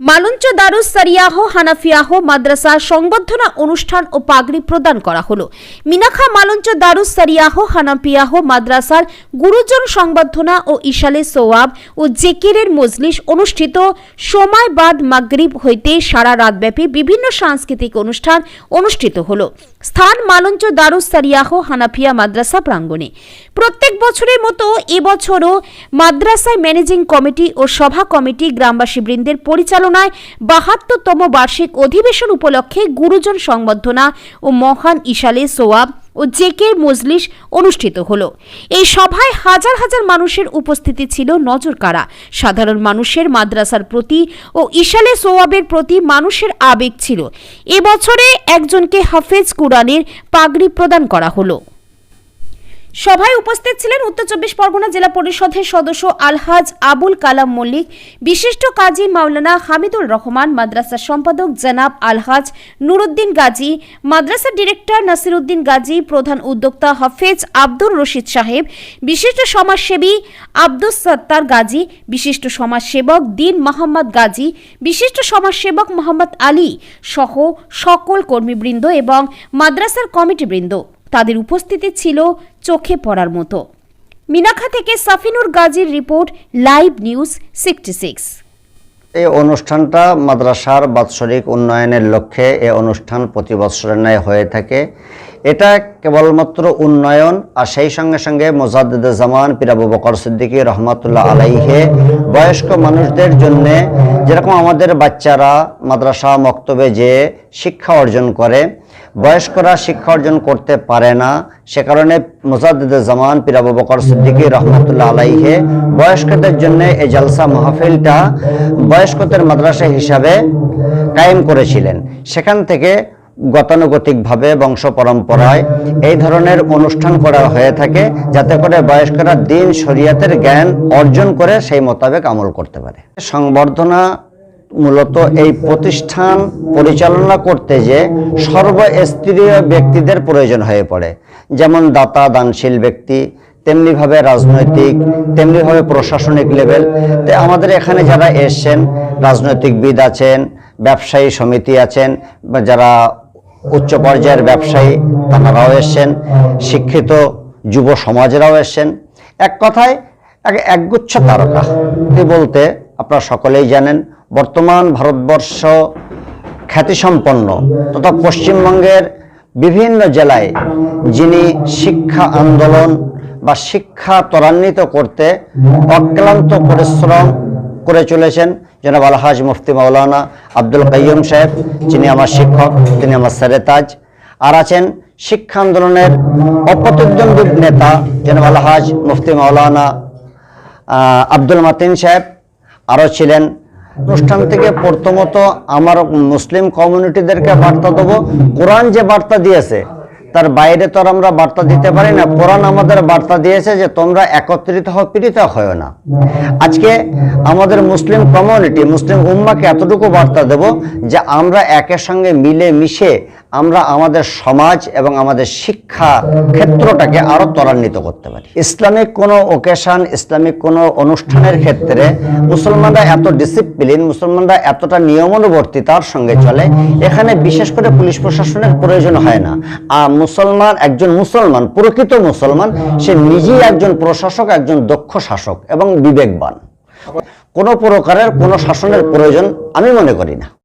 মালঞ্চ দারুস সারিয়াহ হানাফিয়াহ মাদ্রাসা সংবর্ধনা অনুষ্ঠান ও পাগড়ি প্রদান করা হলো। মিনাখা মালঞ্চ দারুস সারিয়াহ হানাফিয়াহ মাদ্রাসার গুরুজন সংবর্ধনা ও ইশালে সোয়াব ও জেকিরের মজলিস অনুষ্ঠিত। সময় বাদ মাগরিব হইতে সারা রাতব্যাপী বিভিন্ন সাংস্কৃতিক অনুষ্ঠান অনুষ্ঠিত হলো। স্থান মালঞ্চ দারুস সারিয়াহ হানাফিয়া মাদ্রাসা প্রাঙ্গণে। প্রত্যেক বছরের মতো এবছরও মাদ্রাসায় ম্যানেজিং কমিটি ও সভা কমিটি গ্রামবাসী বৃন্দের পরিচালনায় ৭২তম বার্ষিক অধিবেশন উপলক্ষে গুরুজন সংবর্ধনা ও মহান ইশালে সোয়াব ও জেকের মজলিস অনুষ্ঠিত হলো। এই সভায় হাজার হাজার মানুষের উপস্থিতি ছিল নজরকাড়া। সাধারণ মানুষের মাদ্রাসার প্রতি ও ইশালে সোয়াবের প্রতি মানুষের আবেগ ছিল। এবছরে একজনকে হাফেজ কুরআনের পাগড়ি প্রদান করা হলো। সভায় উপস্থিত ছিলেন উত্তর চব্বিশ পরগনা জেলা পরিষদের সদস্য আলহাজ আবুল কালাম মল্লিক, বিশিষ্ট কাজী মাওলানা হামিদুল রহমান, মাদ্রাসার সম্পাদক জনাব আলহাজ নুরুদ্দিন গাজী, মাদ্রাসার ডিরেক্টর নাসিরউদ্দিন গাজী, প্রধান উদ্যোক্তা হাফেজ আব্দুর রশিদ সাহেব, বিশিষ্ট সমাজসেবী আব্দুস সত্তার গাজী, বিশিষ্ট সমাজসেবক দিন মোহাম্মদ গাজী, বিশিষ্ট সমাজসেবক মোহাম্মদ আলী সহ সকল কর্মীবৃন্দ এবং মাদ্রাসার কমিটিবৃন্দ। তাদের উপস্থিতি ছিল চোখে পড়ার মতো। মিনাখা থেকে সাফিনুর গাজীর রিপোর্ট, লাইভ নিউজ 66। এই অনুষ্ঠানটা মাদ্রাসার বাৎসরিক উন্নয়নের লক্ষ্যে এই অনুষ্ঠান প্রতি বছরের ন্যায় হয়ে থাকে। এটা কেবলমাত্র উন্নয়ন আর সেই সঙ্গে সঙ্গে মুজাদ্দিদে জামান পীর আবু বকর সিদ্দিকী রহমাতুল্লাহ আলাইহে বয়স্ক মানুষদের জন্য, যেরকম আমাদের বাচ্চারা মাদ্রাসা মক্তবে যে শিক্ষা অর্জন করে, বয়স্করা শিক্ষা অর্জন করতে পারে না, সে কারণে মুজাদ্দিদে জামান পীর আবু বকর সিদ্দিকী রহমাতুল্লাহ আলাইহে বয়স্কদের জন্য এই জালসা মাহফিলটা বয়স্কদের মাদ্রাসা হিসাবে কায়েম করেছিলেন। সেখান থেকে গতানুগতিকভাবে বংশ পরম্পরায় এই ধরনের অনুষ্ঠান করা হয়ে থাকে, যাতে করে বয়স্করা দিন শরিয়াতের জ্ঞান অর্জন করে সেই মোতাবেক আমল করতে পারে। সংবর্ধনা মূলত এই প্রতিষ্ঠান পরিচালনা করতে যে সর্বস্তরীয় ব্যক্তিদের প্রয়োজন হয়ে পড়ে, যেমন দাতা দানশীল ব্যক্তি, তেমনিভাবে রাজনৈতিক, তেমনিভাবে প্রশাসনিক লেভেল। তো আমাদের এখানে যারা এসছেন, রাজনৈতিকবিদ আছেন, ব্যবসায়ী সমিতি আছেন, যারা উচ্চ পর্যায়ের ব্যবসায়ী তারাও এসছেন, শিক্ষিত যুব সমাজেরাও এসছেন। এক কথায় একগুচ্ছ তারকা বলতে আপনারা সকলেই জানেন, বর্তমান ভারতবর্ষ খ্যাতিসম্পন্ন তথা পশ্চিমবঙ্গের বিভিন্ন জেলায় যিনি শিক্ষা আন্দোলন বা শিক্ষা ত্বরান্বিত করতে অক্লান্ত পরিশ্রম করে চলেছেন, জনাব আলহাজ মুফতি মাওলানা আব্দুল কাইয়ুম সাহেব, যিনি আমার শিক্ষক, তিনি আমার সেরেতাজ। আর আছেন শিক্ষা আন্দোলনের অপ্রতিদ্বন্দ্বী নেতা জনাব আলহাজ মুফতি মাওলানা আব্দুল মাতিন সাহেব। আরও ছিলেন। অনুষ্ঠান থেকে প্রথমত আমার মুসলিম কমিউনিটিদেরকে বার্তা দেবো, কোরআন যে বার্তা দিয়েছে তার বাইরে তো আর আমরা বার্তা দিতে পারি না। কোরআন আমাদের বার্তা দিয়েছে যে তোমরা একত্রিত হও, পীড়িত হয় না। আজকে আমাদের মুসলিম কমিউনিটি, মুসলিম উম্মাকে এতটুকু বার্তা দেব যে আমরা একের সঙ্গে মিলে মিশে আমরা আমাদের সমাজ এবং আমাদের শিক্ষা ক্ষেত্রটাকে আরো ত্বরান্বিত করতে পারি। ইসলামিক কোনো ওকেশন, ইসলামিক কোনো অনুষ্ঠানের ক্ষেত্রে মুসলমানরা এত ডিসিপ্লিন, মুসলমানরা এতটা নিয়মানুবর্তিতার সঙ্গে চলে, এখানে বিশেষ করে পুলিশ প্রশাসনের প্রয়োজন হয় না। আর মুসলমান, একজন মুসলমান, প্রকৃত মুসলমান, সে নিজেই একজন প্রশাসক, একজন দক্ষ শাসক এবং বিবেকবান। কোনো প্রকারের কোনো শাসনের প্রয়োজন আমি মনে করি না।